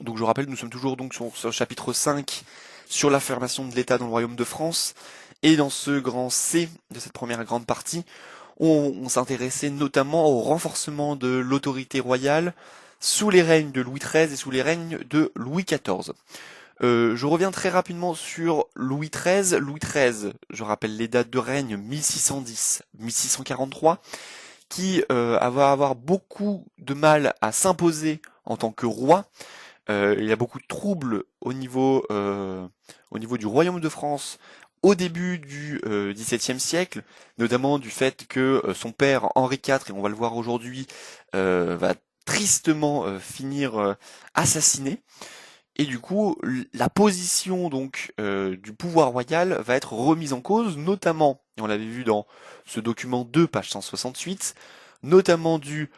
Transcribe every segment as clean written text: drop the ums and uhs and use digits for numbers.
Donc je rappelle, nous sommes toujours donc sur le chapitre 5 sur l'affirmation de l'État dans le Royaume de France. Et dans ce grand C de cette première grande partie, on s'intéressait notamment au renforcement de l'autorité royale sous les règnes de Louis XIII et sous les règnes de Louis XIV. Je reviens très rapidement sur Louis XIII. Louis XIII, je rappelle les dates de règne 1610-1643, qui va avoir beaucoup de mal à s'imposer en tant que roi. Il y a beaucoup de troubles au niveau du Royaume de France au début du XVIIe siècle, notamment du fait que son père Henri IV, et on va le voir aujourd'hui, va tristement finir assassiné. Et du coup, la position donc du pouvoir royal va être remise en cause, notamment, et on l'avait vu dans ce document 2, page 168, notamment dû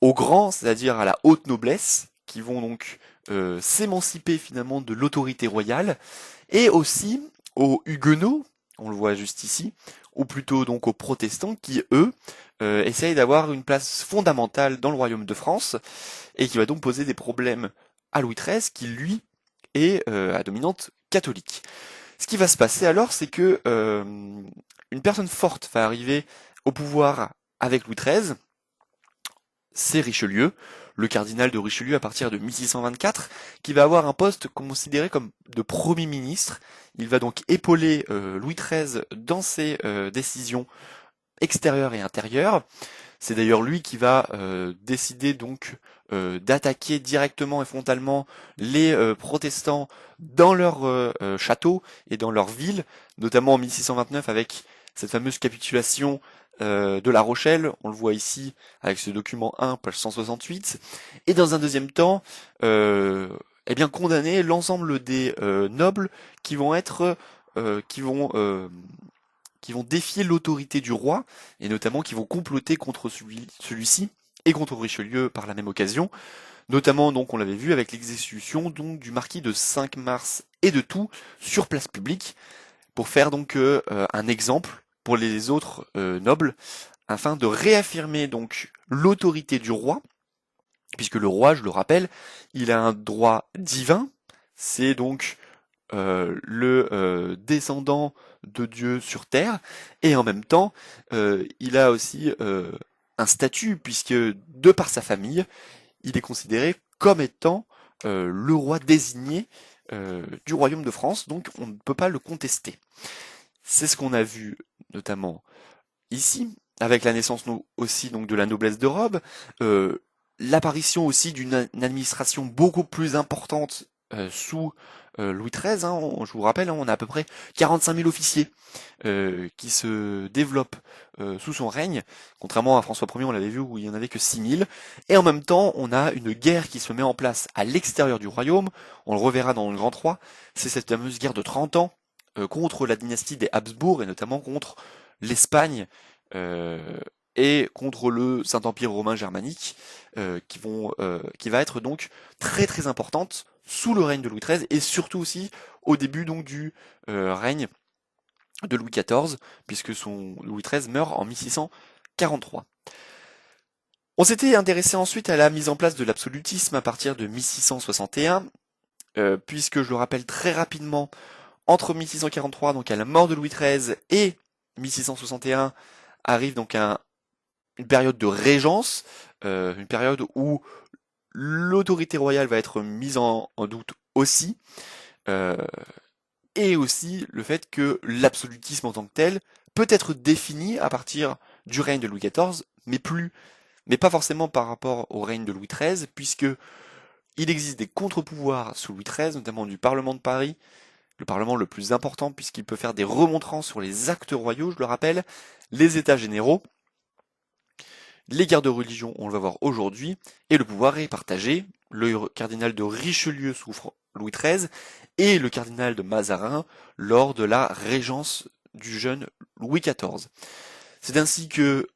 aux grands, c'est-à-dire à la haute noblesse, qui vont donc s'émanciper finalement de l'autorité royale, et aussi aux huguenots, on le voit juste ici, ou plutôt donc aux protestants, qui eux essayent d'avoir une place fondamentale dans le royaume de France, et qui va donc poser des problèmes à Louis XIII, qui lui est à dominante catholique. Ce qui va se passer alors, c'est que une personne forte va arriver au pouvoir avec Louis XIII, c'est Richelieu, le cardinal de Richelieu à partir de 1624, qui va avoir un poste considéré comme de Premier ministre. Il va donc épauler Louis XIII dans ses décisions extérieures et intérieures. C'est d'ailleurs lui qui va décider donc d'attaquer directement et frontalement les protestants dans leur château et dans leur ville, notamment en 1629 avec cette fameuse capitulation de La Rochelle, on le voit ici avec ce document 1, page 168, et dans un deuxième temps, eh bien condamner l'ensemble des nobles qui vont être qui vont défier l'autorité du roi, et notamment qui vont comploter contre celui-ci et contre Richelieu par la même occasion, notamment donc on l'avait vu avec l'exécution donc du marquis de Cinq-Mars et de Thou sur place publique, pour faire donc un exemple pour les autres nobles, afin de réaffirmer donc l'autorité du roi, puisque le roi, je le rappelle, il a un droit divin, c'est donc le descendant de Dieu sur terre, et en même temps, il a aussi un statut, puisque de par sa famille, il est considéré comme étant le roi désigné du royaume de France, donc on ne peut pas le contester. C'est ce qu'on a vu notamment ici, avec la naissance aussi donc de la noblesse de robe, l'apparition aussi d'une administration beaucoup plus importante sous Louis XIII, hein, je vous rappelle, hein, on a à peu près 45 000 officiers qui se développent sous son règne, contrairement à François Ier, on l'avait vu, où il n'y en avait que 6 000, et en même temps, on a une guerre qui se met en place à l'extérieur du royaume, on le reverra dans le Grand 3, c'est cette fameuse guerre de 30 ans contre la dynastie des Habsbourg, et notamment contre l'Espagne, euh, et contre le Saint-Empire romain germanique, qui va être donc très très importante sous le règne de Louis XIII, et surtout aussi au début donc du règne de Louis XIV, puisque son Louis XIII meurt en 1643. On s'était intéressé ensuite à la mise en place de l'absolutisme à partir de 1661, puisque je le rappelle très rapidement, entre 1643, donc à la mort de Louis XIII, et 1661, arrive donc une période de régence, une période où l'autorité royale va être mise en doute aussi, euh, et aussi le fait que l'absolutisme en tant que tel peut être défini à partir du règne de Louis XIV, mais pas forcément par rapport au règne de Louis XIII, puisque il existe des contre-pouvoirs sous Louis XIII, notamment du Parlement de Paris, le Parlement le plus important puisqu'il peut faire des remontrances sur les actes royaux, je le rappelle, les États généraux, les guerres de religion, on le va voir aujourd'hui, et le pouvoir est partagé. Le cardinal de Richelieu sous Louis XIII et le cardinal de Mazarin lors de la régence du jeune Louis XIV. C'est ainsi que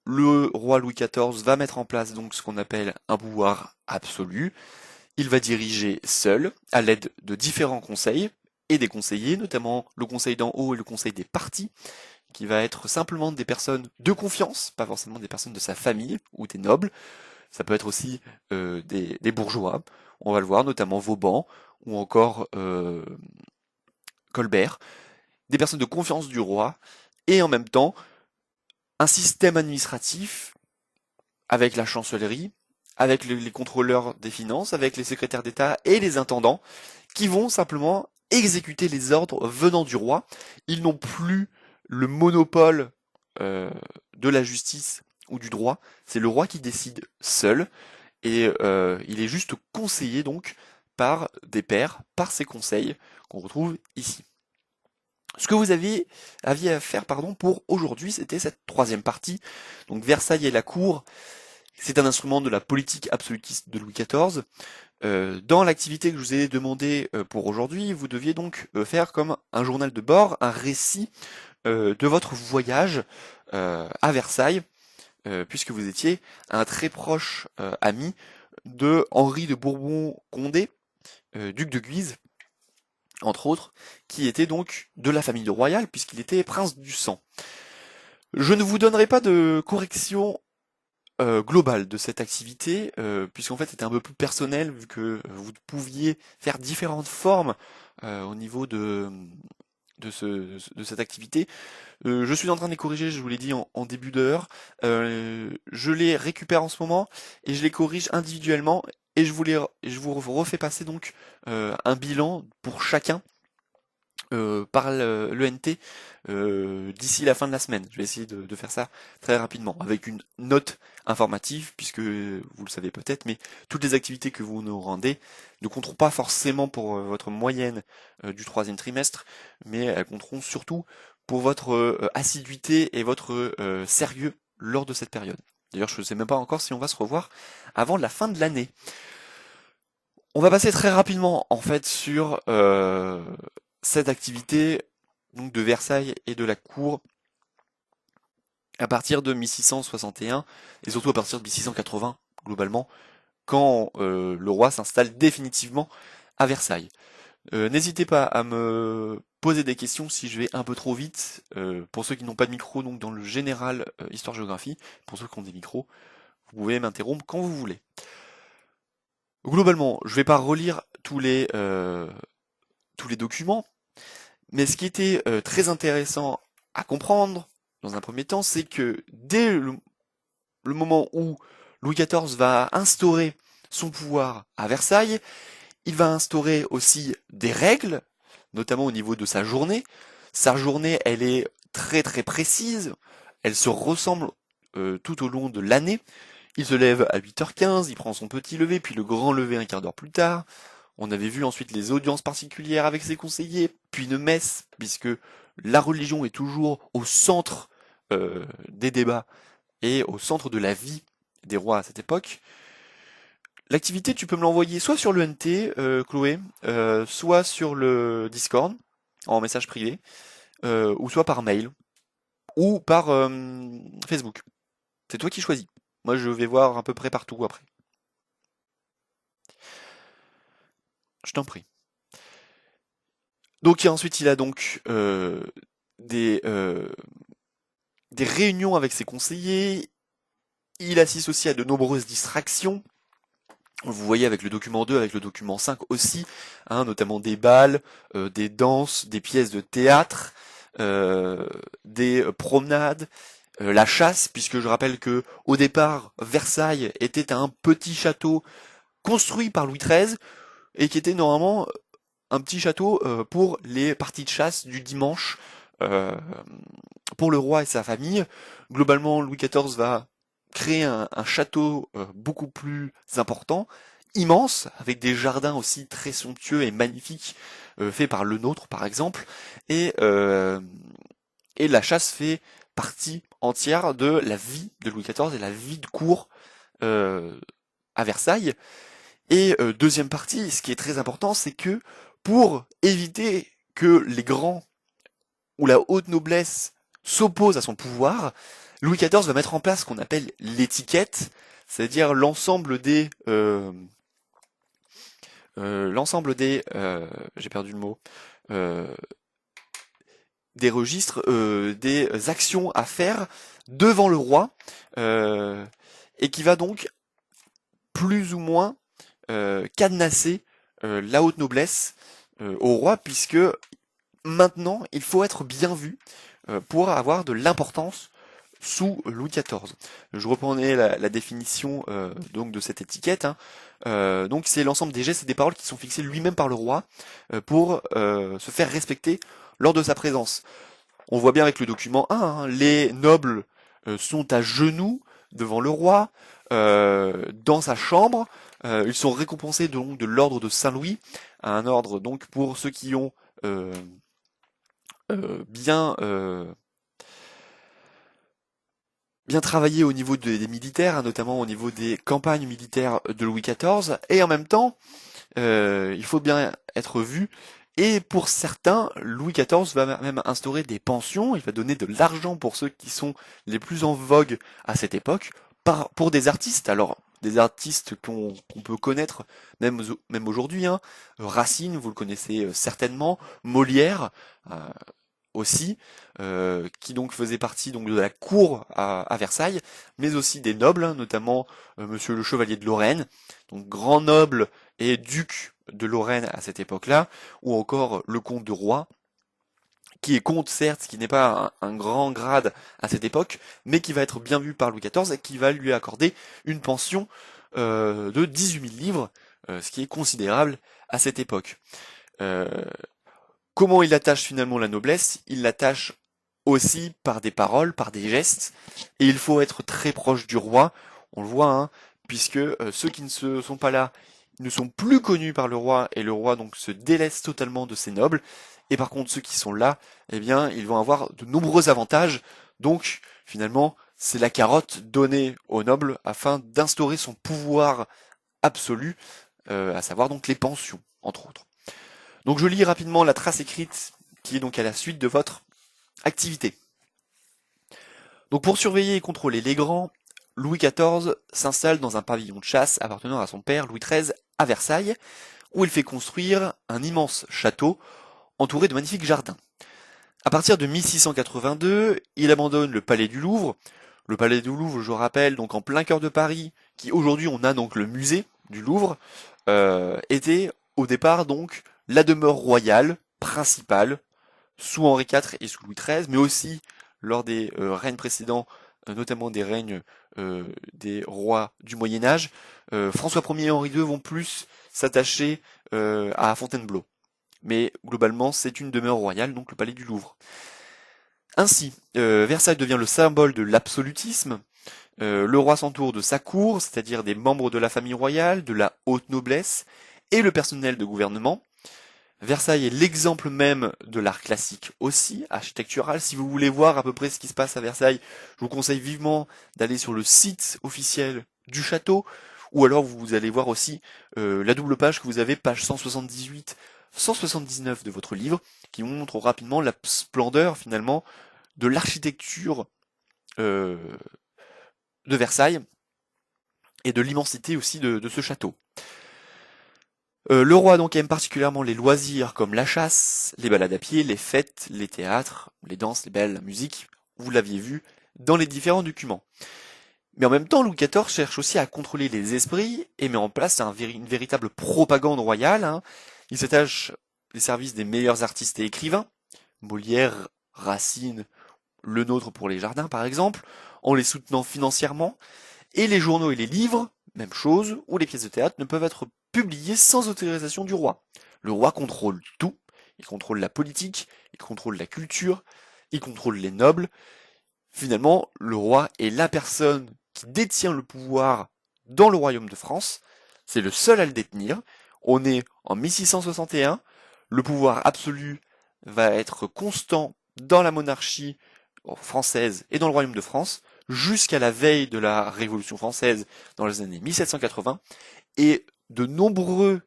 le roi Louis XIV va mettre en place donc ce qu'on appelle un pouvoir absolu. Il va diriger seul, à l'aide de différents conseils et des conseillers, notamment le conseil d'en haut et le conseil des partis, qui va être simplement des personnes de confiance, pas forcément des personnes de sa famille ou des nobles, Ça peut être aussi des bourgeois, on va le voir, notamment Vauban ou encore Colbert, des personnes de confiance du roi, et en même temps un système administratif avec la chancellerie, avec les contrôleurs des finances, avec les secrétaires d'État et les intendants, qui vont simplement exécuter les ordres venant du roi. Ils n'ont plus le monopole euh, de la justice ou du droit, c'est le roi qui décide seul, et il est juste conseillé donc par des pairs, par ses conseils qu'on retrouve ici. Ce que vous aviez à faire pour aujourd'hui, c'était cette troisième partie. Donc Versailles et la cour, c'est un instrument de la politique absolutiste de Louis XIV. Dans l'activité que je vous ai demandé pour aujourd'hui, vous deviez donc faire comme un journal de bord, un récit de votre voyage à Versailles, puisque vous étiez un très proche ami de Henri de Bourbon-Condé, duc de Guise, entre autres, qui était donc de la famille royale, puisqu'il était prince du sang. Je ne vous donnerai pas de correction globale de cette activité, puisqu'en fait c'était un peu plus personnel, vu que vous pouviez faire différentes formes au niveau de cette activité. Je suis en train de les corriger, je vous l'ai dit en début d'heure. Je les récupère en ce moment et je les corrige individuellement, et je vous refais passer donc un bilan pour chacun par l'ENT d'ici la fin de la semaine. Je vais essayer de faire ça très rapidement, avec une note informative, puisque vous le savez peut-être, mais toutes les activités que vous nous rendez ne compteront pas forcément pour votre moyenne du troisième trimestre, mais elles compteront surtout pour votre assiduité et votre sérieux lors de cette période. D'ailleurs, je ne sais même pas encore si on va se revoir avant la fin de l'année. On va passer très rapidement en fait sur cette activité donc de Versailles et de la cour à partir de 1661 et surtout à partir de 1680 globalement, quand le roi s'installe définitivement à Versailles. N'hésitez pas à me poser des questions si je vais un peu trop vite. Pour ceux qui n'ont pas de micro, donc dans le général histoire-géographie, pour ceux qui ont des micros, vous pouvez m'interrompre quand vous voulez. Globalement, je vais pas relire tous les documents, mais ce qui était très intéressant à comprendre dans un premier temps, c'est que dès le moment où Louis XIV va instaurer son pouvoir à Versailles, il va instaurer aussi des règles, notamment au niveau de sa journée. Sa journée, elle est très très précise, elle se ressemble tout au long de l'année. Il se lève à 8h15, il prend son petit lever, puis le grand lever un quart d'heure plus tard. On avait vu ensuite les audiences particulières avec ses conseillers, puis une messe, puisque la religion est toujours au centre des débats et au centre de la vie des rois à cette époque. L'activité, tu peux me l'envoyer soit sur le NT, Chloé, soit sur le Discord, en message privé, ou soit par mail, ou par Facebook. C'est toi qui choisis. Moi, je vais voir à peu près partout après. Je t'en prie. Donc ensuite, il a donc des, euh, des réunions avec ses conseillers. Il assiste aussi à de nombreuses distractions. Vous voyez avec le document 2, avec le document 5 aussi, hein, notamment des bals, des danses, des pièces de théâtre, des promenades, la chasse, puisque je rappelle que au départ, Versailles était un petit château construit par Louis XIII et qui était normalement un petit château pour les parties de chasse du dimanche euh, pour le roi et sa famille. Globalement, Louis XIV va créer un château beaucoup plus important, immense, avec des jardins aussi très somptueux et magnifiques, faits par le nôtre par exemple, et, euh, et la chasse fait partie entière de la vie de Louis XIV et la vie de cour euh, à Versailles. Et deuxième partie, ce qui est très important, c'est que pour éviter que les grands ou la haute noblesse s'oppose à son pouvoir, Louis XIV va mettre en place ce qu'on appelle l'étiquette, c'est-à-dire j'ai perdu le mot, euh, des registres, des actions à faire devant le roi, et qui va donc plus ou moins cadenasser la haute noblesse au roi, puisque maintenant il faut être bien vu pour avoir de l'importance sous Louis XIV. Je reprenais la définition donc de cette étiquette, hein. Donc c'est l'ensemble des gestes et des paroles qui sont fixés lui-même par le roi pour se faire respecter lors de sa présence. On voit bien avec le document 1, hein, les nobles sont à genoux devant le roi, dans sa chambre. Ils sont récompensés donc de l'ordre de Saint-Louis, un ordre donc pour ceux qui ont euh, bien bien travaillé au niveau des militaires, hein, notamment au niveau des campagnes militaires de Louis XIV, et en même temps, il faut bien être vu. Et pour certains, Louis XIV va même instaurer des pensions, il va donner de l'argent pour ceux qui sont les plus en vogue à cette époque, pour des artistes. Alors, des artistes qu'on peut connaître même aujourd'hui, hein. Racine, vous le connaissez certainement, Molière, euh, aussi, qui donc faisait partie donc de la cour à Versailles, mais aussi des nobles, hein, notamment Monsieur le Chevalier de Lorraine, donc grand noble et duc de Lorraine à cette époque-là, ou encore le comte de Roye, qui est comte certes, qui n'est pas un grand grade à cette époque, mais qui va être bien vu par Louis XIV et qui va lui accorder une pension de 18 000 livres, ce qui est considérable à cette époque. Euh, Comment il attache finalement la noblesse? Il l'attache aussi par des paroles, par des gestes, et il faut être très proche du roi, on le voit, hein, puisque ceux qui ne sont pas là ne sont plus connus par le roi, et le roi donc se délaisse totalement de ses nobles, et par contre ceux qui sont là, eh bien ils vont avoir de nombreux avantages, donc finalement c'est la carotte donnée aux nobles afin d'instaurer son pouvoir absolu, à savoir donc les pensions, entre autres. Donc je lis rapidement la trace écrite qui est donc à la suite de votre activité. Donc pour surveiller et contrôler les grands, Louis XIV s'installe dans un pavillon de chasse appartenant à son père Louis XIII à Versailles, où il fait construire un immense château entouré de magnifiques jardins. À partir de 1682, il abandonne le palais du Louvre. Le palais du Louvre, je rappelle, donc en plein cœur de Paris, qui aujourd'hui on a donc le musée du Louvre, était au départ donc la demeure royale principale sous Henri IV et sous Louis XIII, mais aussi lors des règnes précédents, notamment des règnes des rois du Moyen Âge. François Ier et Henri II vont plus s'attacher à Fontainebleau. Mais globalement, c'est une demeure royale, donc le palais du Louvre. Ainsi, Versailles devient le symbole de l'absolutisme. Le roi s'entoure de sa cour, c'est-à-dire des membres de la famille royale, de la haute noblesse, et le personnel de gouvernement. Versailles est l'exemple même de l'art classique aussi, architectural. Si vous voulez voir à peu près ce qui se passe à Versailles, je vous conseille vivement d'aller sur le site officiel du château, ou alors vous allez voir aussi la double page que vous avez, page 178, 179 de votre livre, qui montre rapidement la splendeur finalement de l'architecture euh, de Versailles et de l'immensité aussi de ce château. Le roi donc aime particulièrement les loisirs comme la chasse, les balades à pied, les fêtes, les théâtres, les danses, les bals, la musique. Vous l'aviez vu dans les différents documents. Mais en même temps, Louis XIV cherche aussi à contrôler les esprits et met en place une véritable propagande royale, hein. Il s'attache les services des meilleurs artistes et écrivains, Molière, Racine, Le Nôtre pour les jardins par exemple, en les soutenant financièrement, et les journaux et les livres, même chose, ou les pièces de théâtre ne peuvent être publiées sans autorisation du roi. Le roi contrôle tout, il contrôle la politique, il contrôle la culture, il contrôle les nobles. Finalement, le roi est la personne qui détient le pouvoir dans le royaume de France, c'est le seul à le détenir. On est en 1661, le pouvoir absolu va être constant dans la monarchie française et dans le royaume de France, jusqu'à la veille de la Révolution française dans les années 1780, et de nombreux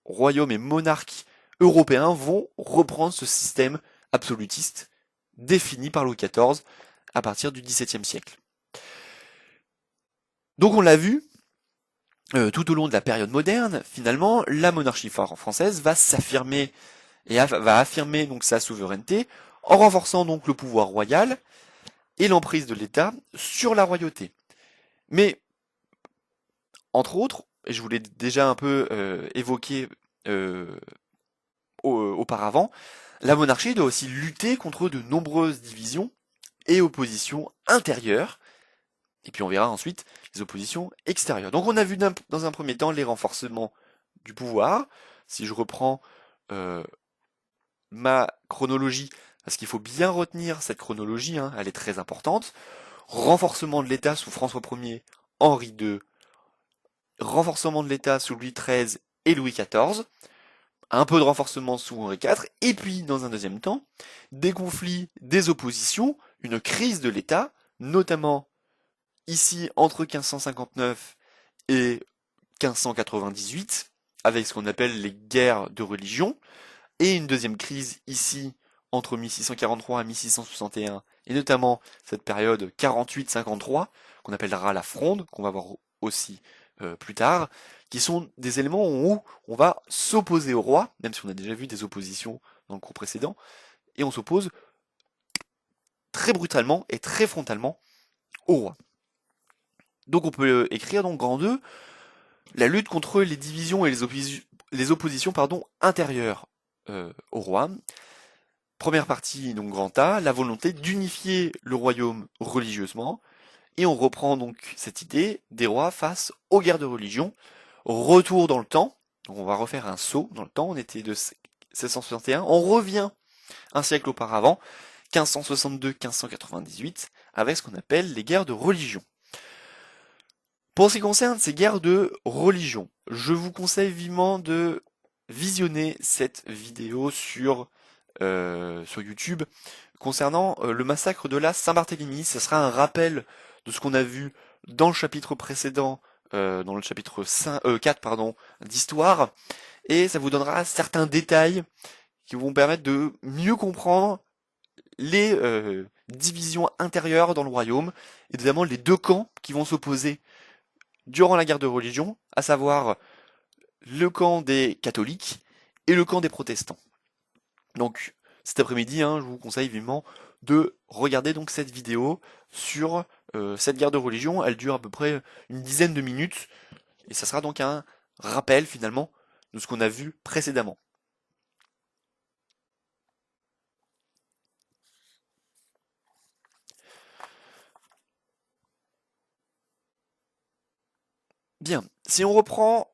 royaumes et monarques européens vont reprendre ce système absolutiste défini par Louis XIV à partir du XVIIe siècle. Donc on l'a vu, tout au long de la période moderne, finalement, la monarchie française va s'affirmer et va affirmer donc sa souveraineté en renforçant donc le pouvoir royal et l'emprise de l'État sur la royauté. Mais, entre autres, et je vous l'ai déjà un peu évoqué euh, auparavant, la monarchie doit aussi lutter contre de nombreuses divisions et oppositions intérieures, et puis on verra ensuite les oppositions extérieures. Donc on a vu dans un premier temps les renforcements du pouvoir. Si je reprends euh, ma chronologie, parce qu'il faut bien retenir cette chronologie, hein, elle est très importante. Renforcement de l'État sous François Ier, Henri II, renforcement de l'État sous Louis XIII et Louis XIV, un peu de renforcement sous Henri IV, et puis dans un deuxième temps, des conflits, des oppositions, une crise de l'État, notamment ici entre 1559 et 1598, avec ce qu'on appelle les guerres de religion, et une deuxième crise ici entre 1643 et 1661, et notamment cette période 48-53, qu'on appellera la Fronde, qu'on va voir aussi plus tard, qui sont des éléments où on va s'opposer au roi, même si on a déjà vu des oppositions dans le cours précédent, et on s'oppose très brutalement et très frontalement au roi. Donc on peut écrire donc grand 2, la lutte contre les divisions et les oppositions intérieures au roi. Première partie, donc grand A, la volonté d'unifier le royaume religieusement. Et on reprend donc cette idée des rois face aux guerres de religion. Retour dans le temps. Donc on va refaire un saut dans le temps. On était de 1661. On revient un siècle auparavant, 1562-1598, avec ce qu'on appelle les guerres de religion. Pour ce qui concerne ces guerres de religion, je vous conseille vivement de visionner cette vidéo sur YouTube concernant le massacre de la Saint-Barthélemy. Ce sera un rappel de ce qu'on a vu dans le chapitre précédent, dans le chapitre 4 d'histoire, et ça vous donnera certains détails qui vont permettre de mieux comprendre les divisions intérieures dans le royaume, et notamment les deux camps qui vont s'opposer durant la guerre de religion, à savoir le camp des catholiques et le camp des protestants. Donc cet après-midi, hein, je vous conseille vivement de regarder donc cette vidéo sur cette guerre de religion. Elle dure à peu près une dizaine de minutes et ça sera donc un rappel finalement de ce qu'on a vu précédemment. Bien, si on reprend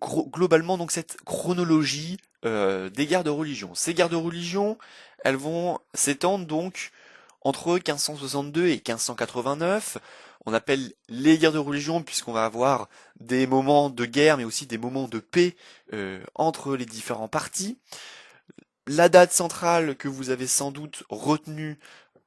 globalement donc cette chronologie des guerres de religion. Ces guerres de religion, elles vont s'étendre donc entre 1562 et 1589. On appelle les guerres de religion puisqu'on va avoir des moments de guerre mais aussi des moments de paix entre les différents partis. La date centrale que vous avez sans doute retenue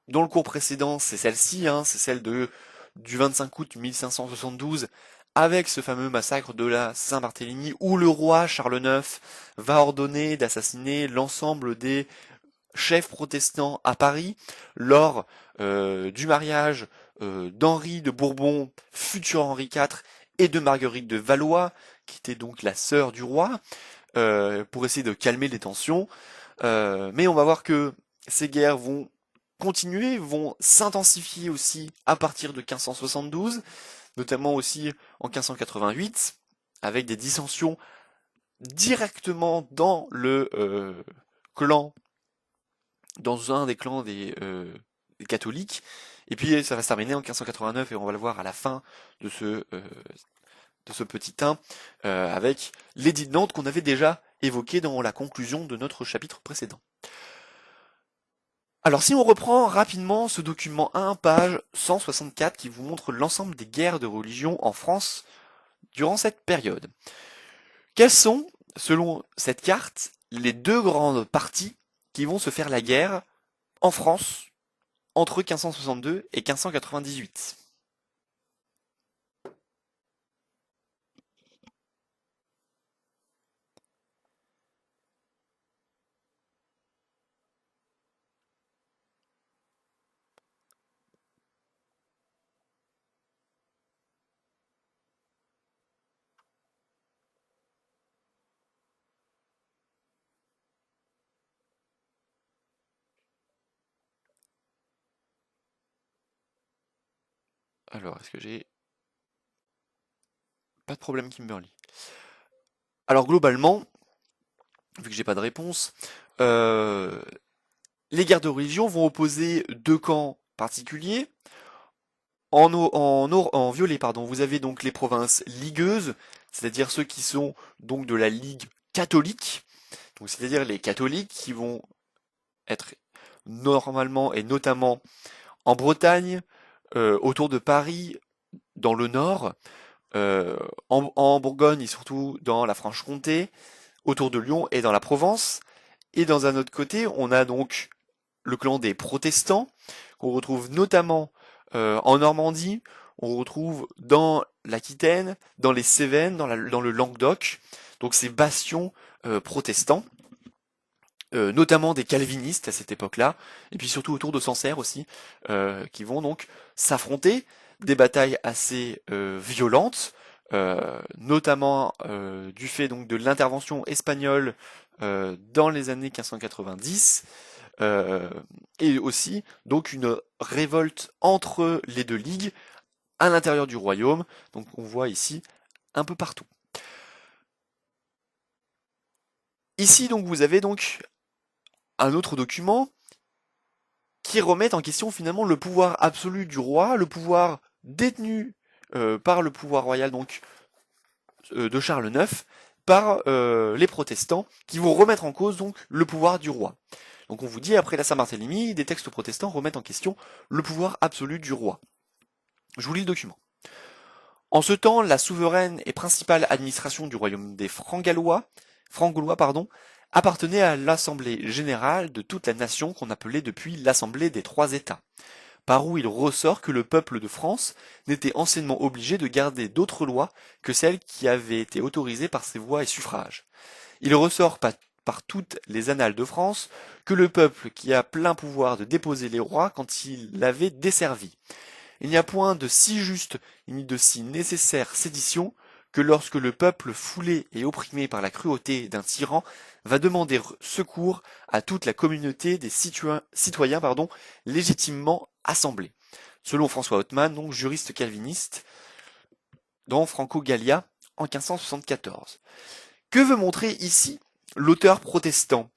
dans le cours précédent, c'est celle-ci, hein, c'est celle du 25 août 1572, avec ce fameux massacre de la Saint-Barthélemy, où le roi Charles IX va ordonner d'assassiner l'ensemble des chefs protestants à Paris lors du mariage d'Henri de Bourbon, futur Henri IV, et de Marguerite de Valois, qui était donc la sœur du roi, pour essayer de calmer les tensions. Mais on va voir que ces guerres vont continuer, vont s'intensifier aussi à partir de 1572, notamment aussi en 1588, avec des dissensions directement dans le clan, dans un des clans des catholiques. Et puis ça va se terminer en 1589 et on va le voir à la fin de ce petit 1 avec l'édit de Nantes qu'on avait déjà évoqué dans la conclusion de notre chapitre précédent. Alors si on reprend rapidement ce document 1, page 164, qui vous montre l'ensemble des guerres de religion en France durant cette période. Quelles sont, selon cette carte, les deux grandes parties qui vont se faire la guerre en France entre 1562 et 1598? Alors, est-ce que j'ai... Pas de problème, Kimberly. Alors globalement, vu que j'ai pas de réponse, euh, les guerres de religion vont opposer deux camps particuliers. En violet, pardon, vous avez donc les provinces ligueuses, c'est-à-dire ceux qui sont donc de la Ligue catholique, donc c'est-à-dire les catholiques qui vont être normalement et notamment en Bretagne, autour de Paris, dans le nord, en Bourgogne et surtout dans la Franche-Comté, autour de Lyon et dans la Provence. Et dans un autre côté, on a donc le clan des protestants, qu'on retrouve notamment en Normandie, on retrouve dans l'Aquitaine, dans les Cévennes, dans le Languedoc, donc ces bastions protestants, notamment des calvinistes à cette époque-là, et puis surtout autour de Sancerre aussi, qui vont donc s'affronter, des batailles assez violentes, notamment du fait donc de l'intervention espagnole dans les années 1590, euh, et aussi donc une révolte entre les deux ligues à l'intérieur du royaume, donc on voit ici un peu partout. Ici donc vous avez donc un autre document qui remet en question finalement le pouvoir absolu du roi, le pouvoir détenu par le pouvoir royal donc de Charles IX, par les protestants, qui vont remettre en cause donc le pouvoir du roi. Donc on vous dit, après la Saint-Barthélemy, des textes protestants remettent en question le pouvoir absolu du roi. Je vous lis le document. En ce temps, la souveraine et principale administration du royaume des Francs-Gaulois, appartenait à l'assemblée générale de toute la nation qu'on appelait depuis l'assemblée des trois États, par où il ressort que le peuple de France n'était anciennement obligé de garder d'autres lois que celles qui avaient été autorisées par ses voix et suffrages. Il ressort par toutes les annales de France que le peuple qui a plein pouvoir de déposer les rois quand il l'avait desservi. Il n'y a point de si juste ni de si nécessaire sédition que lorsque le peuple foulé et opprimé par la cruauté d'un tyran va demander secours à toute la communauté des citoyens légitimement assemblés. Selon François Hauttmann, donc juriste calviniste, dans Franco-Gallia en 1574. Que veut montrer ici l'auteur protestant?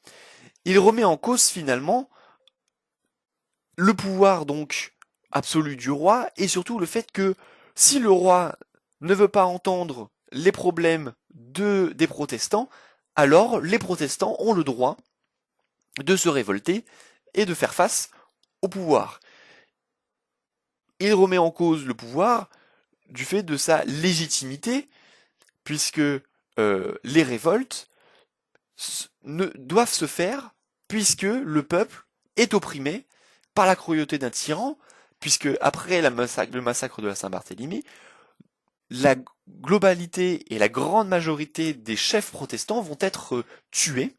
Il remet en cause finalement le pouvoir donc absolu du roi et surtout le fait que si le roi ne veut pas entendre les problèmes des protestants, alors les protestants ont le droit de se révolter et de faire face au pouvoir. Il remet en cause le pouvoir du fait de sa légitimité, puisque les révoltes ne doivent se faire puisque le peuple est opprimé par la cruauté d'un tyran, puisque après le massacre de la Saint-Barthélemy, la globalité et la grande majorité des chefs protestants vont être tués,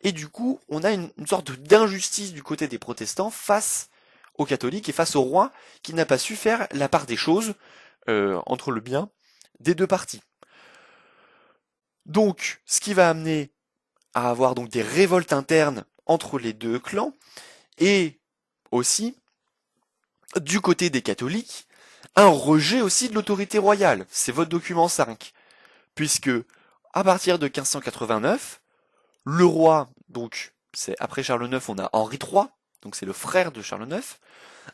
et du coup on a une sorte d'injustice du côté des protestants face aux catholiques et face au roi qui n'a pas su faire la part des choses entre le bien des deux parties. Donc ce qui va amener à avoir donc des révoltes internes entre les deux clans, et aussi, du côté des catholiques, un rejet aussi de l'autorité royale. C'est votre document 5. Puisque, à partir de 1589, le roi, donc, c'est après Charles IX, on a Henri III, donc c'est le frère de Charles IX,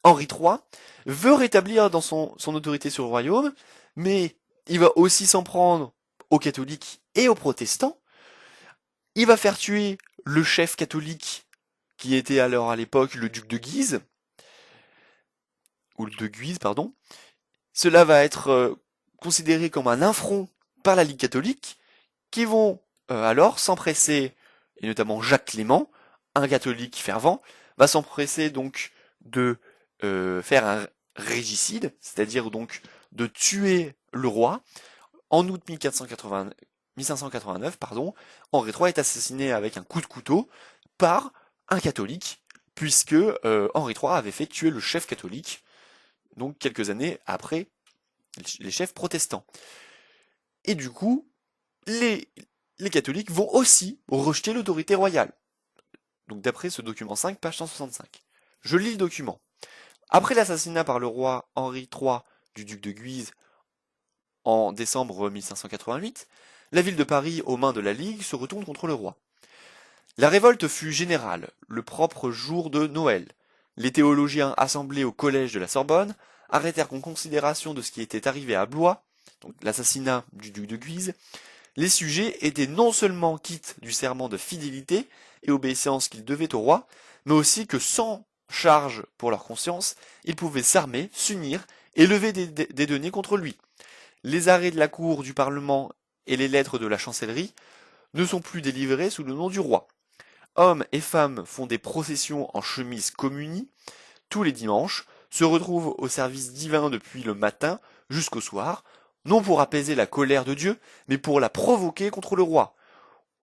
Henri III, veut rétablir dans son autorité sur le royaume, mais il va aussi s'en prendre aux catholiques et aux protestants. Il va faire tuer le chef catholique qui était alors à l'époque le duc de Guise, ou de Guise, pardon. Cela va être considéré comme un affront par la Ligue catholique, qui vont alors s'empresser, et notamment Jacques Clément, un catholique fervent, va s'empresser donc de faire un régicide, c'est-à-dire donc de tuer le roi. En août 1589, Henri III est assassiné avec un coup de couteau par un catholique, puisque Henri III avait fait tuer le chef catholique, donc quelques années après les chefs protestants. Et du coup, les, les catholiques vont aussi rejeter l'autorité royale. Donc d'après ce document 5, page 165. Je lis le document. Après l'assassinat par le roi Henri III du duc de Guise En décembre 1588, la ville de Paris, aux mains de la Ligue, se retourne contre le roi. La révolte fut générale, le propre jour de Noël. Les théologiens assemblés au collège de la Sorbonne arrêtèrent en considération de ce qui était arrivé à Blois, donc l'assassinat du duc de Guise. Les sujets étaient non seulement quittes du serment de fidélité et obéissance qu'ils devaient au roi, mais aussi que sans charge pour leur conscience, ils pouvaient s'armer, s'unir et lever des deniers contre lui. Les arrêts de la cour du Parlement et les lettres de la chancellerie ne sont plus délivrés sous le nom du roi. Hommes et femmes font des processions en chemise communie tous les dimanches, se retrouvent au service divin depuis le matin jusqu'au soir, non pour apaiser la colère de Dieu, mais pour la provoquer contre le roi.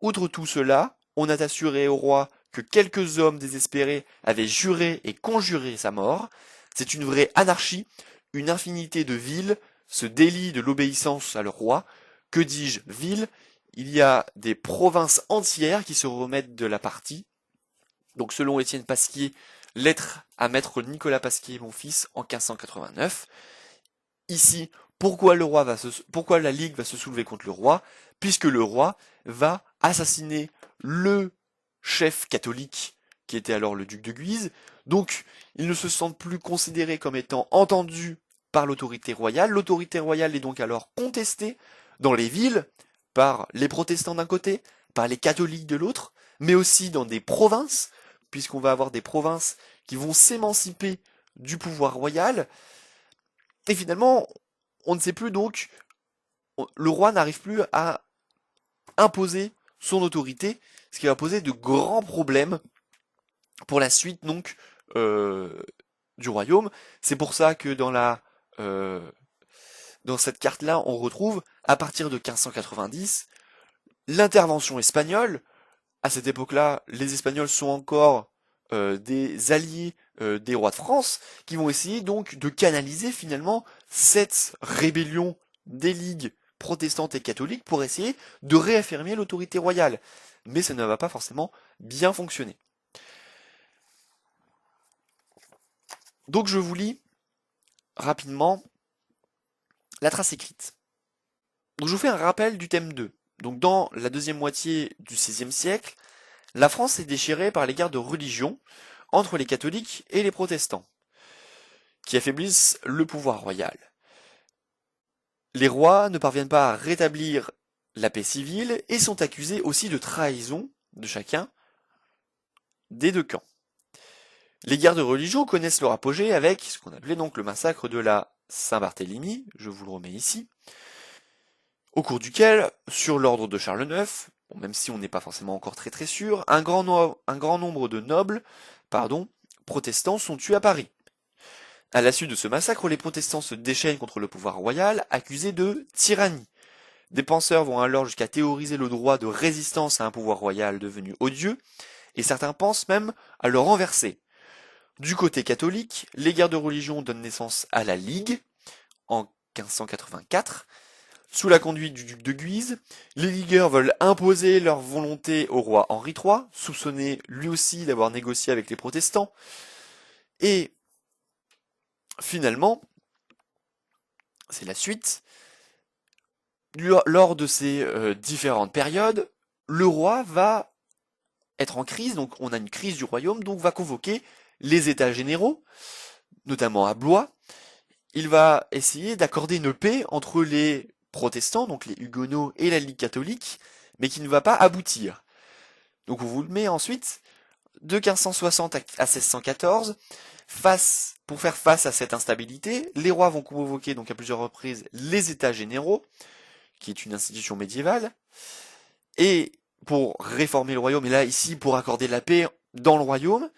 Outre tout cela, on a assuré au roi que quelques hommes désespérés avaient juré et conjuré sa mort. C'est une vraie anarchie, une infinité de villes se délient de l'obéissance à leur roi. Que dis-je, ville? Il y a des provinces entières qui se remettent de la partie. Donc selon Étienne Pasquier, lettre à maître Nicolas Pasquier, mon fils, en 1589. Ici, pourquoi la Ligue va se soulever contre le roi? Puisque le roi va assassiner le chef catholique qui était alors le duc de Guise. Donc, ils ne se sentent plus considérés comme étant entendus par l'autorité royale. L'autorité royale est donc alors contestée dans les villes par les protestants d'un côté, par les catholiques de l'autre, mais aussi dans des provinces, puisqu'on va avoir des provinces qui vont s'émanciper du pouvoir royal. Et finalement, on ne sait plus donc, le roi n'arrive plus à imposer son autorité, ce qui va poser de grands problèmes pour la suite donc du royaume. C'est pour ça que euh, dans cette carte-là, on retrouve, à partir de 1590, l'intervention espagnole. À cette époque-là, les Espagnols sont encore des alliés des rois de France, qui vont essayer donc de canaliser finalement cette rébellion des ligues protestantes et catholiques pour essayer de réaffirmer l'autorité royale. Mais ça ne va pas forcément bien fonctionner. Donc je vous lis rapidement la trace écrite. Donc je vous fais un rappel du thème 2. Donc dans la deuxième moitié du XVIe siècle, la France est déchirée par les guerres de religion entre les catholiques et les protestants, qui affaiblissent le pouvoir royal. Les rois ne parviennent pas à rétablir la paix civile et sont accusés aussi de trahison de chacun des deux camps. Les guerres de religion connaissent leur apogée avec ce qu'on appelait donc le massacre de la Saint-Barthélemy, je vous le remets ici, au cours duquel, sur l'ordre de Charles IX, bon, même si on n'est pas forcément encore très sûr, un grand nombre de nobles, protestants sont tués à Paris. À la suite de ce massacre, les protestants se déchaînent contre le pouvoir royal, accusés de tyrannie. Des penseurs vont alors jusqu'à théoriser le droit de résistance à un pouvoir royal devenu odieux, et certains pensent même à le renverser. Du côté catholique, les guerres de religion donnent naissance à la Ligue, en 1584. Sous la conduite du duc de Guise, les ligueurs veulent imposer leur volonté au roi Henri III, soupçonné lui aussi d'avoir négocié avec les protestants. Et finalement, c'est la suite, lors de ces différentes périodes, le roi va être en crise, donc on a une crise du royaume, donc va convoquer les états généraux, notamment à Blois. Il va essayer d'accorder une paix entre les protestants, donc les huguenots et la Ligue catholique, mais qui ne va pas aboutir. Donc on vous le met ensuite, de 1560 à 1614, pour faire face à cette instabilité, les rois vont convoquer donc à plusieurs reprises les états généraux, qui est une institution médiévale, et pour réformer le royaume, et là ici pour accorder la paix dans le royaume,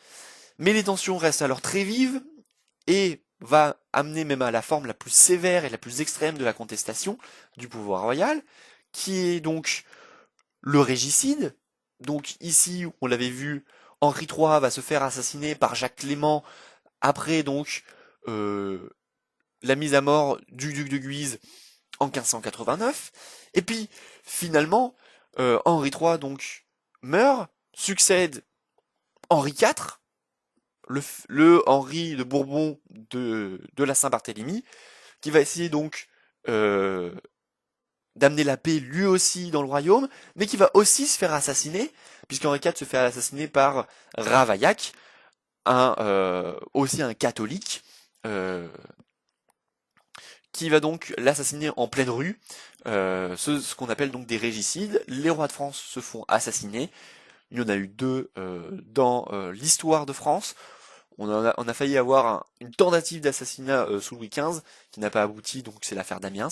mais les tensions restent alors très vives, et va amener même à la forme la plus sévère et la plus extrême de la contestation du pouvoir royal, qui est donc le régicide. Donc ici, on l'avait vu, Henri III va se faire assassiner par Jacques Clément après donc la mise à mort du duc de Guise en 1589. Et puis finalement, Henri III donc meurt, succède Henri IV, le Henri de Bourbon de la Saint-Barthélemy, qui va essayer donc d'amener la paix lui aussi dans le royaume, mais qui va aussi se faire assassiner, puisqu'Henri IV se fait assassiner par Ravaillac, aussi un catholique, euh, qui va donc l'assassiner en pleine rue, ce qu'on appelle donc des régicides. Les rois de France se font assassiner, il y en a eu deux dans l'histoire de France. On a failli avoir une tentative d'assassinat sous Louis XV qui n'a pas abouti, donc c'est l'affaire d'Amiens.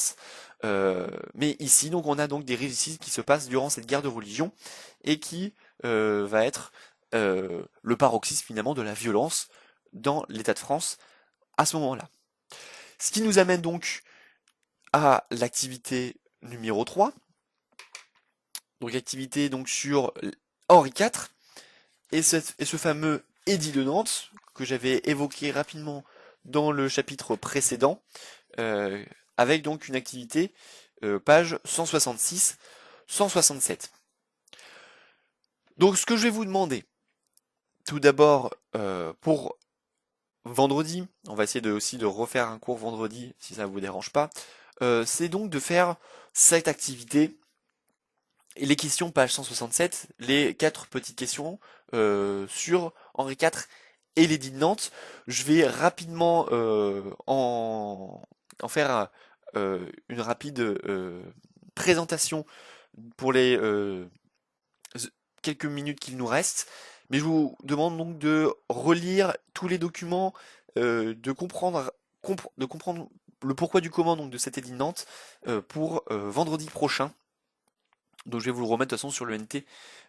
Mais ici, donc, on a donc des régicides qui se passent durant cette guerre de religion et qui va être le paroxysme finalement de la violence dans l'État de France à ce moment-là. Ce qui nous amène donc à l'activité numéro 3, donc activité donc sur Henri IV et ce fameux édit de Nantes que j'avais évoqué rapidement dans le chapitre précédent, euh, avec donc une activité page 166-167. Donc ce que je vais vous demander, tout d'abord pour vendredi, on va essayer aussi de refaire un cours vendredi si ça ne vous dérange pas, c'est donc de faire cette activité et les questions page 167, les 4 petites questions sur Henri IV et l'édit de Nantes. Je vais rapidement en faire une rapide présentation pour les quelques minutes qu'il nous reste. Mais je vous demande donc de relire tous les documents, de comprendre le pourquoi du comment donc de cet édit de Nantes pour vendredi prochain. Donc je vais vous le remettre de toute façon sur le NT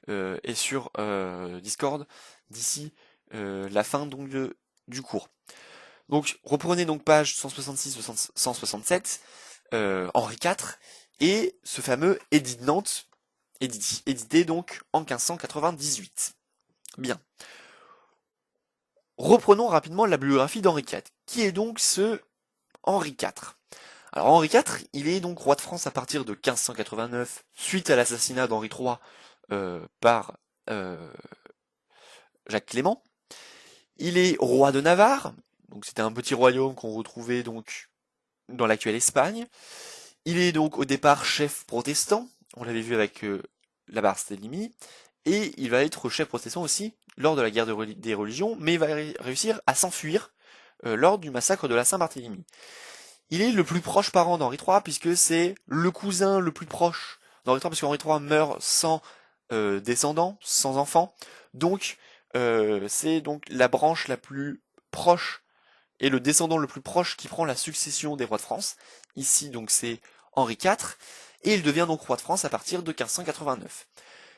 et sur Discord d'ici la fin donc du cours. Donc reprenez donc page 166-167, Henri IV, et ce fameux édit de Nantes, édité donc en 1598. Bien. Reprenons rapidement la biographie d'Henri IV. Qui est donc ce Henri IV? Alors Henri IV, il est donc roi de France à partir de 1589, suite à l'assassinat d'Henri III par Jacques Clément. Il est roi de Navarre, donc c'était un petit royaume qu'on retrouvait donc dans l'actuelle Espagne. Il est donc au départ chef protestant, on l'avait vu avec la Barthélemy, et il va être chef protestant aussi lors de la guerre des religions, mais il va réussir à s'enfuir lors du massacre de la Saint-Barthélemy. Il est le plus proche parent d'Henri III puisque c'est le cousin le plus proche d'Henri III, parce qu'Henri III meurt sans descendants, sans enfants, donc c'est donc la branche la plus proche et le descendant le plus proche qui prend la succession des rois de France. Ici donc c'est Henri IV, et il devient donc roi de France à partir de 1589.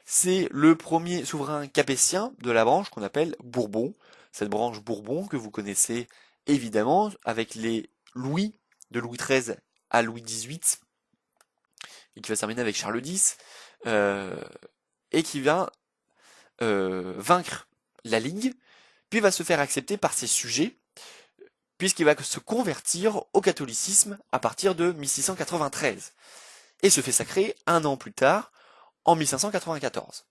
C'est le premier souverain capétien de la branche qu'on appelle Bourbon, cette branche Bourbon que vous connaissez évidemment avec les Louis, de Louis XIII à Louis XVIII, et qui va se terminer avec Charles X, et qui va vaincre la Ligue, puis va se faire accepter par ses sujets, puisqu'il va se convertir au catholicisme à partir de 1693, et se fait sacrer un an plus tard, en 1594.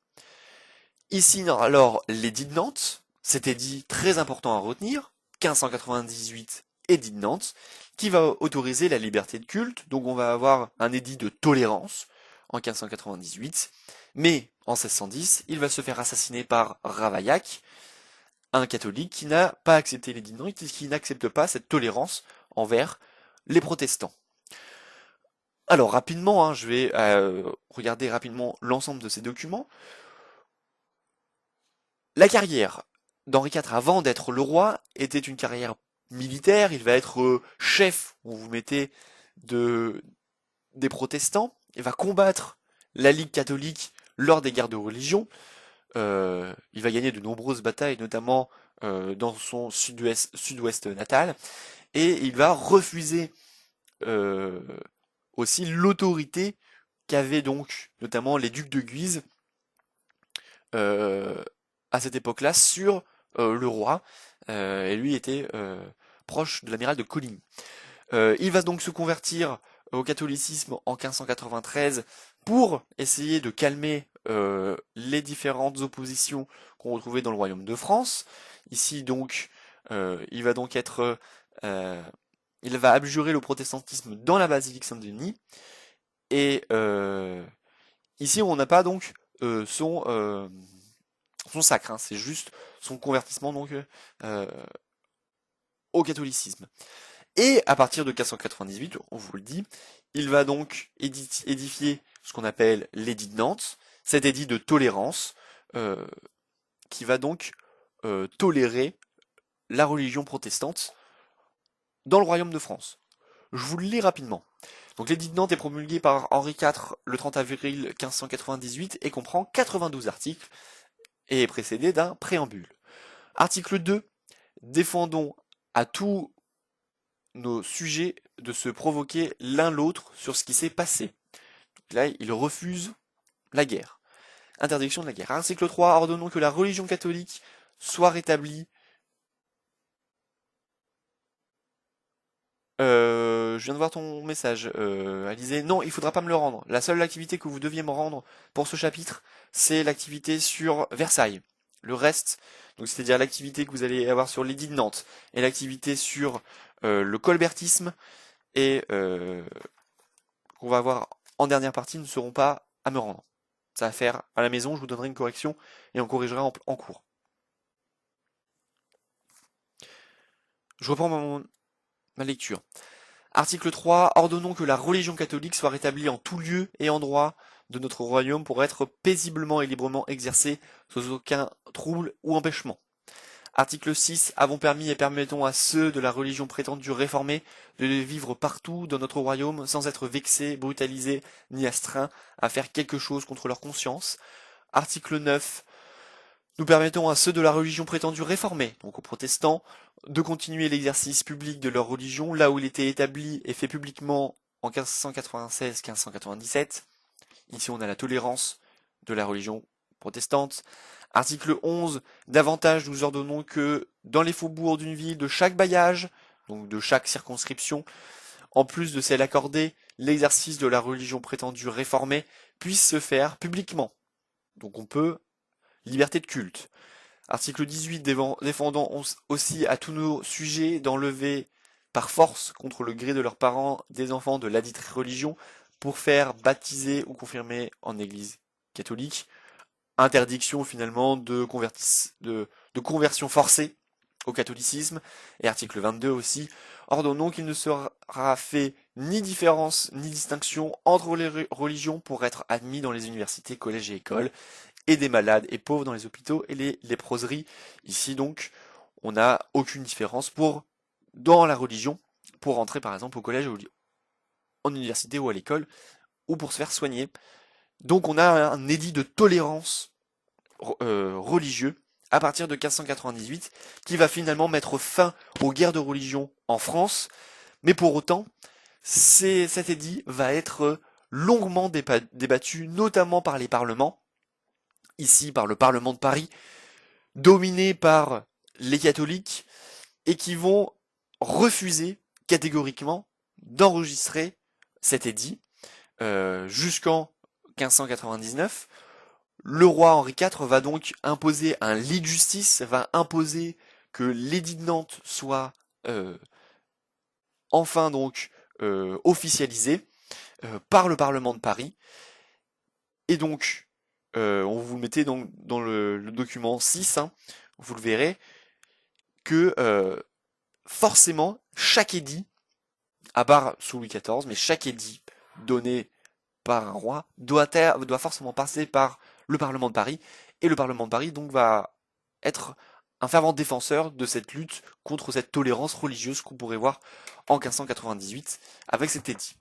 Ici, alors, l'édit de Nantes, cet édit très important à retenir, 1598, édit de Nantes, qui va autoriser la liberté de culte, donc on va avoir un édit de tolérance en 1598, mais en 1610, il va se faire assassiner par Ravaillac, un catholique qui n'a pas accepté l'édit de Nantes, qui n'accepte pas cette tolérance envers les protestants. Alors rapidement, je vais regarder rapidement l'ensemble de ces documents. La carrière d'Henri IV avant d'être le roi était une carrière militaire. Il va être chef, on vous mettez, des protestants. Il va combattre la Ligue catholique lors des guerres de religion. Il va gagner de nombreuses batailles, notamment dans son sud-ouest natal. Et il va refuser euh, aussi l'autorité qu'avaient donc notamment les ducs de Guise euh, à cette époque-là sur le roi, et lui était proche de l'amiral de Coligny. Il va donc se convertir au catholicisme en 1593 pour essayer de calmer les différentes oppositions qu'on retrouvait dans le royaume de France. Ici donc, il va donc être, il va abjurer le protestantisme dans la basilique Saint-Denis, Et ici, on n'a pas donc son sacre, hein, c'est juste son convertissement donc au catholicisme. Et à partir de 498, on vous le dit, il va donc édifier ce qu'on appelle l'édit de Nantes, cet édit de tolérance, euh, qui va donc tolérer la religion protestante dans le royaume de France. Je vous le lis rapidement. Donc l'édit de Nantes est promulgué par Henri IV le 30 avril 1598 et comprend 92 articles et est précédé d'un préambule. Article 2. Défendons à tous nos sujets de se provoquer l'un l'autre sur ce qui s'est passé. Donc là, il refuse la guerre. Interdiction de la guerre. Article 3. Ordonnons que la religion catholique soit rétablie. Je viens de voir ton message, Alizé. Non, il faudra pas me le rendre. La seule activité que vous deviez me rendre pour ce chapitre, c'est l'activité sur Versailles. Le reste, donc c'est-à-dire l'activité que vous allez avoir sur l'édit de Nantes et l'activité sur le colbertisme et qu'on va avoir en dernière partie ne seront pas à me rendre. Ça va faire à la maison, je vous donnerai une correction et on corrigera en cours. Je reprends ma lecture. Article 3. Ordonnons que la religion catholique soit rétablie en tout lieu et endroit de notre royaume pour être paisiblement et librement exercée sans aucun trouble ou empêchement. Article 6. Avons permis et permettons à ceux de la religion prétendue réformée de vivre partout dans notre royaume sans être vexés, brutalisés ni astreints à faire quelque chose contre leur conscience. Article 9. Nous permettons à ceux de la religion prétendue réformée, donc aux protestants, de continuer l'exercice public de leur religion là où il était établi et fait publiquement en 1596-1597. Ici on a la tolérance de la religion protestante. Article 11. Davantage nous ordonnons que dans les faubourgs d'une ville de chaque bailliage, donc de chaque circonscription, en plus de celle accordée, l'exercice de la religion prétendue réformée puisse se faire publiquement. Donc on peut liberté de culte. Article 18 défendant aussi à tous nos sujets d'enlever par force contre le gré de leurs parents des enfants de ladite religion pour faire baptiser ou confirmer en église catholique. Interdiction finalement de conversion forcée au catholicisme. Et article 22 aussi, ordonnons qu'il ne sera fait ni différence ni distinction entre les religions pour être admis dans les universités, collèges et écoles, et des malades et pauvres dans les hôpitaux et les léproseries. Ici donc, on n'a aucune différence dans la religion pour entrer par exemple au collège, en université ou à l'école, ou pour se faire soigner. Donc on a un édit de tolérance religieux à partir de 1598 qui va finalement mettre fin aux guerres de religion en France, mais pour autant, cet édit va être longuement débattu, notamment par les parlements, ici par le Parlement de Paris, dominé par les catholiques, et qui vont refuser catégoriquement d'enregistrer cet édit jusqu'en 1599. Le roi Henri IV va donc imposer un lit de justice, va imposer que l'édit de Nantes soit enfin donc officialisé par le Parlement de Paris. Et donc, on vous le mettez donc dans le document 6, hein, vous le verrez, que forcément, chaque édit, à part sous Louis XIV, mais chaque édit donné par un roi doit forcément passer par le Parlement de Paris, et le Parlement de Paris donc va être un fervent défenseur de cette lutte contre cette tolérance religieuse qu'on pourrait voir en 1598 avec cet édit.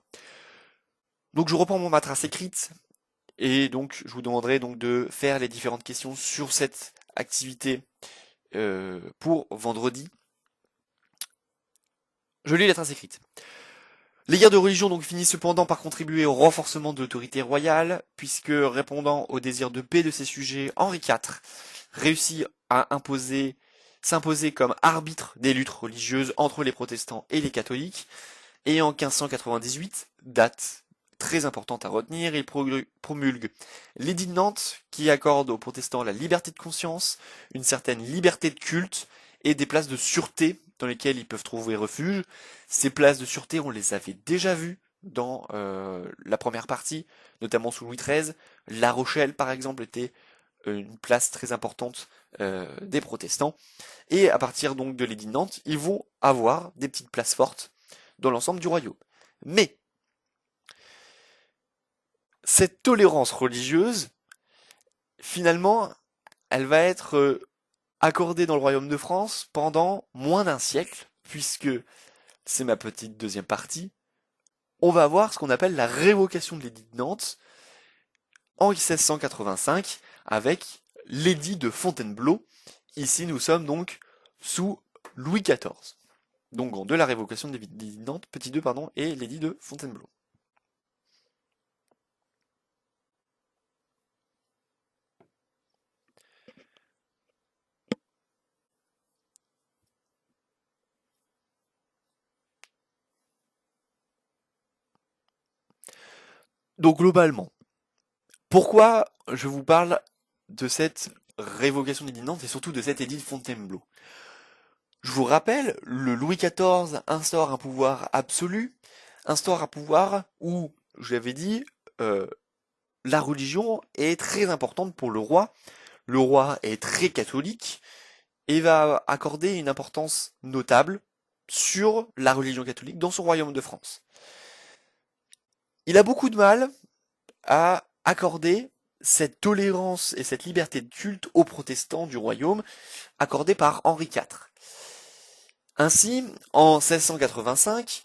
Donc je reprends ma trace écrite, et donc je vous demanderai donc de faire les différentes questions sur cette activité pour vendredi. Je lis la trace écrite. Les guerres de religion donc finissent cependant par contribuer au renforcement de l'autorité royale, puisque répondant au désir de paix de ses sujets, Henri IV réussit à s'imposer comme arbitre des luttes religieuses entre les protestants et les catholiques, et en 1598, date très importante à retenir, il promulgue l'édit de Nantes qui accorde aux protestants la liberté de conscience, une certaine liberté de culte et des places de sûreté dans lesquelles ils peuvent trouver refuge. Ces places de sûreté, on les avait déjà vues dans la première partie, notamment sous Louis XIII. La Rochelle, par exemple, était une place très importante des protestants. Et à partir donc de l'édit de Nantes, ils vont avoir des petites places fortes dans l'ensemble du royaume. Mais cette tolérance religieuse, finalement, elle va être accordée dans le royaume de France pendant moins d'un siècle, puisque c'est ma petite deuxième partie. On va avoir ce qu'on appelle la révocation de l'édit de Nantes en 1685 avec l'édit de Fontainebleau. Ici, nous sommes donc sous Louis XIV. Donc grand 2, la révocation de l'édit de Nantes, petit 2, pardon, et l'édit de Fontainebleau. Donc globalement, pourquoi je vous parle de cette révocation de l'édit de Nantes et surtout de cet édit de Fontainebleau? Je vous rappelle, le Louis XIV instaure un pouvoir absolu, instaure un pouvoir où, je l'avais dit, la religion est très importante pour le roi. Le roi est très catholique et va accorder une importance notable sur la religion catholique dans son royaume de France. Il a beaucoup de mal à accorder cette tolérance et cette liberté de culte aux protestants du royaume accordée par Henri IV. Ainsi, en 1685,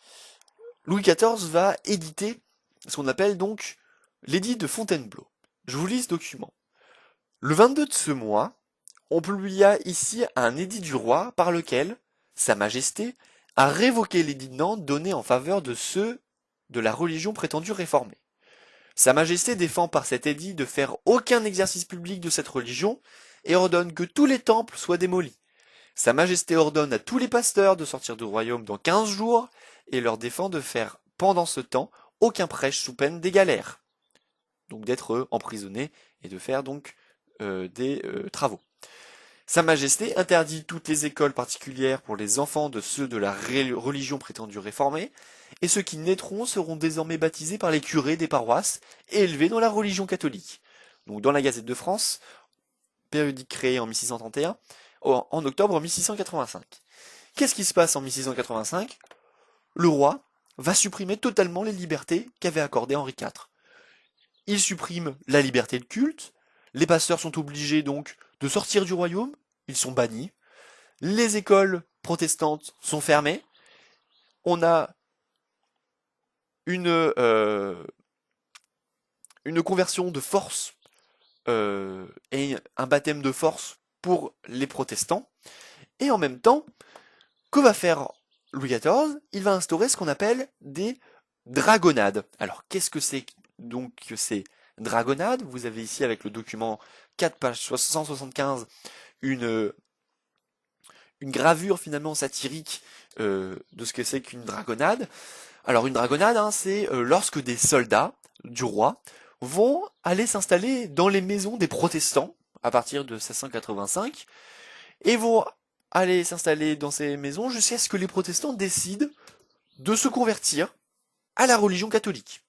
Louis XIV va éditer ce qu'on appelle donc l'édit de Fontainebleau. Je vous lis ce document. Le 22 de ce mois, on publia ici un édit du roi par lequel Sa Majesté a révoqué l'édit de Nantes donné en faveur de ceux de la religion prétendue réformée. Sa Majesté défend par cet édit de faire aucun exercice public de cette religion et ordonne que tous les temples soient démolis. Sa Majesté ordonne à tous les pasteurs de sortir du royaume dans 15 jours et leur défend de faire pendant ce temps aucun prêche sous peine des galères. Donc d'être emprisonnés et de faire donc des travaux. Sa Majesté interdit toutes les écoles particulières pour les enfants de ceux de la religion prétendue réformée, et ceux qui naîtront seront désormais baptisés par les curés des paroisses et élevés dans la religion catholique. Donc dans la Gazette de France, périodique créé en 1631, en octobre 1685. Qu'est-ce qui se passe en 1685? Le roi va supprimer totalement les libertés qu'avait accordées Henri IV. Il supprime la liberté de culte, les pasteurs sont obligés donc de sortir du royaume, ils sont bannis, les écoles protestantes sont fermées, on a une conversion de force et un baptême de force pour les protestants, et en même temps, que va faire Louis XIV? Il va instaurer ce qu'on appelle des dragonnades. Alors qu'est-ce que c'est donc que ces dragonnades? Vous avez ici avec le document 4 page 175 une, une gravure finalement satirique de ce que c'est qu'une dragonnade. Alors une dragonnade, hein, c'est lorsque des soldats du roi vont aller s'installer dans les maisons des protestants à partir de 1685 et vont aller s'installer dans ces maisons jusqu'à ce que les protestants décident de se convertir à la religion catholique.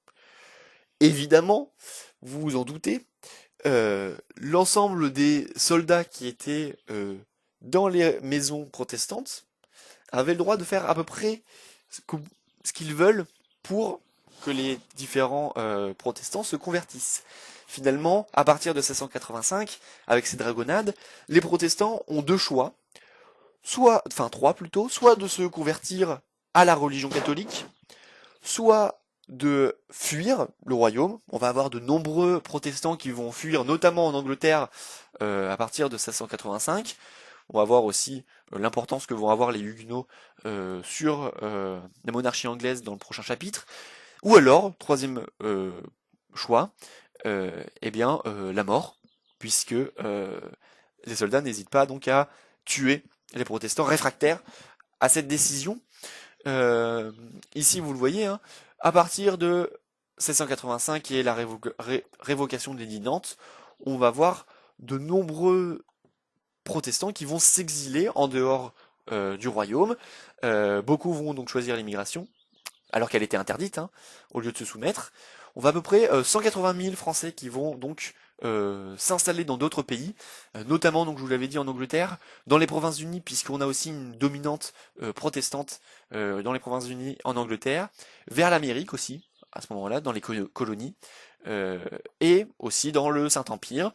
Évidemment, vous vous en doutez, l'ensemble des soldats qui étaient dans les maisons protestantes avaient le droit de faire à peu près ce qu'ils veulent pour que les différents protestants se convertissent. Finalement, à partir de 1685, avec ces dragonnades, les protestants ont deux choix, trois plutôt, soit de se convertir à la religion catholique, soit de fuir le royaume. On va avoir de nombreux protestants qui vont fuir, notamment en Angleterre, à partir de 1685. On va voir aussi l'importance que vont avoir les Huguenots sur la monarchie anglaise dans le prochain chapitre. Ou alors, troisième choix, la mort, puisque les soldats n'hésitent pas donc à tuer les protestants réfractaires à cette décision. Ici, vous le voyez, hein, à partir de 1685 et la révocation de l'édit de Nantes, on va voir de nombreux protestants qui vont s'exiler en dehors du royaume. Beaucoup vont donc choisir l'immigration. alors qu'elle était interdite, hein, au lieu de se soumettre. On va à peu près 180 000 Français qui vont donc s'installer dans d'autres pays, notamment, donc je vous l'avais dit, en Angleterre, dans les Provinces-Unies, puisqu'on a aussi une dominante protestante dans les Provinces-Unies en Angleterre, vers l'Amérique aussi, à ce moment-là, dans les colonies, euh, et aussi dans le Saint-Empire.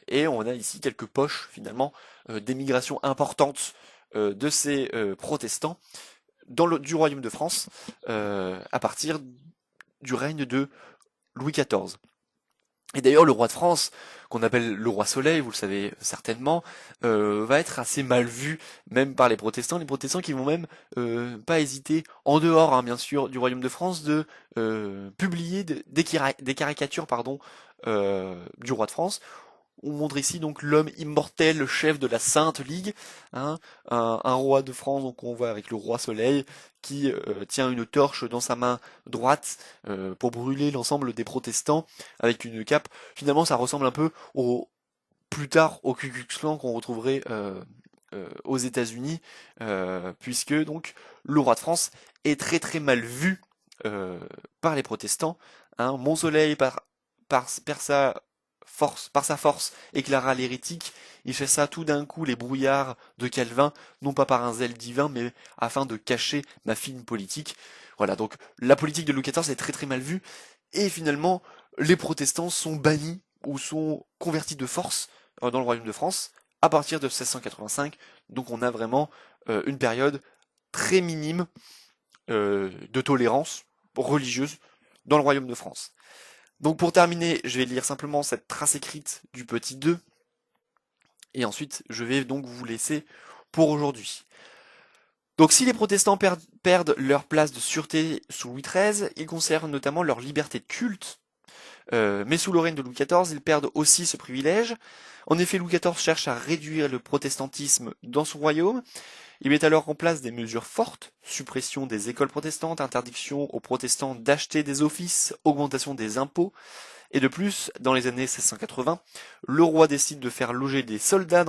Et on a ici quelques poches, finalement, d'émigration importantes de ces protestants du royaume de France à partir du règne de Louis XIV. Et d'ailleurs, le roi de France, qu'on appelle le roi Soleil, vous le savez certainement, va être assez mal vu, même par les protestants qui vont même pas hésiter, en dehors, hein, bien sûr, du royaume de France, de publier des caricatures, pardon, du roi de France. On montre ici donc l'homme immortel, le chef de la Sainte Ligue, hein, un roi de France, donc on voit avec le roi Soleil, qui tient une torche dans sa main droite pour brûler l'ensemble des protestants avec une cape. Finalement, ça ressemble un peu plus tard au Ku Klux Klan qu'on retrouverait aux États-Unis, puisque donc le roi de France est très très mal vu par les protestants. Hein. Mon Soleil par sa force éclaira l'hérétique, il chassa tout d'un coup les brouillards de Calvin, non pas par un zèle divin, mais afin de cacher ma fine politique. Voilà, donc la politique de Louis XIV est très très mal vue, et finalement, les protestants sont bannis ou sont convertis de force dans le royaume de France à partir de 1685. Donc on a vraiment une période très minime de tolérance religieuse dans le royaume de France. Donc pour terminer, je vais lire simplement cette trace écrite du petit 2, et ensuite je vais donc vous laisser pour aujourd'hui. Donc si les protestants perdent leur place de sûreté sous Louis XIII, ils conservent notamment leur liberté de culte, mais sous le règne de Louis XIV, ils perdent aussi ce privilège. En effet, Louis XIV cherche à réduire le protestantisme dans son royaume. Il met alors en place des mesures fortes, suppression des écoles protestantes, interdiction aux protestants d'acheter des offices, augmentation des impôts. Et de plus, dans les années 1680, le roi décide de faire loger des soldats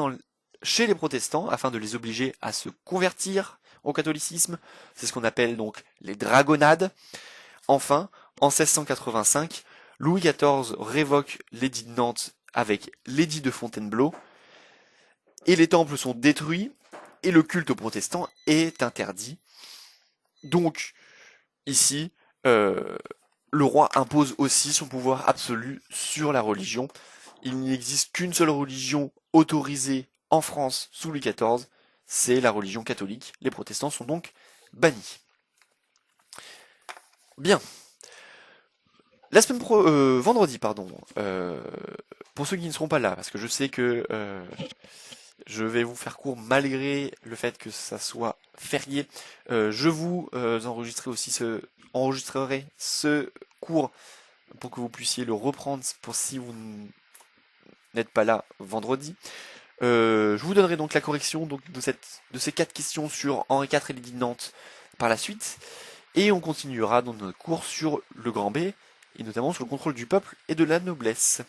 chez les protestants afin de les obliger à se convertir au catholicisme. C'est ce qu'on appelle donc les dragonnades. Enfin, en 1685, Louis XIV révoque l'édit de Nantes avec l'édit de Fontainebleau, et les temples sont détruits, et le culte aux protestants est interdit. Donc, ici, le roi impose aussi son pouvoir absolu sur la religion. Il n'existe qu'une seule religion autorisée en France sous Louis XIV, c'est la religion catholique. Les protestants sont donc bannis. Bien. Vendredi, pardon, pour ceux qui ne seront pas là, parce que je sais que je vais vous faire court malgré le fait que ça soit férié. Je vous enregistrerai ce cours pour que vous puissiez le reprendre pour si vous n'êtes pas là vendredi. Je vous donnerai donc la correction donc, de ces 4 questions sur Henri IV et l'édit de Nantes par la suite. Et on continuera dans notre cours sur le grand B, et notamment sur le contrôle du peuple et de la noblesse.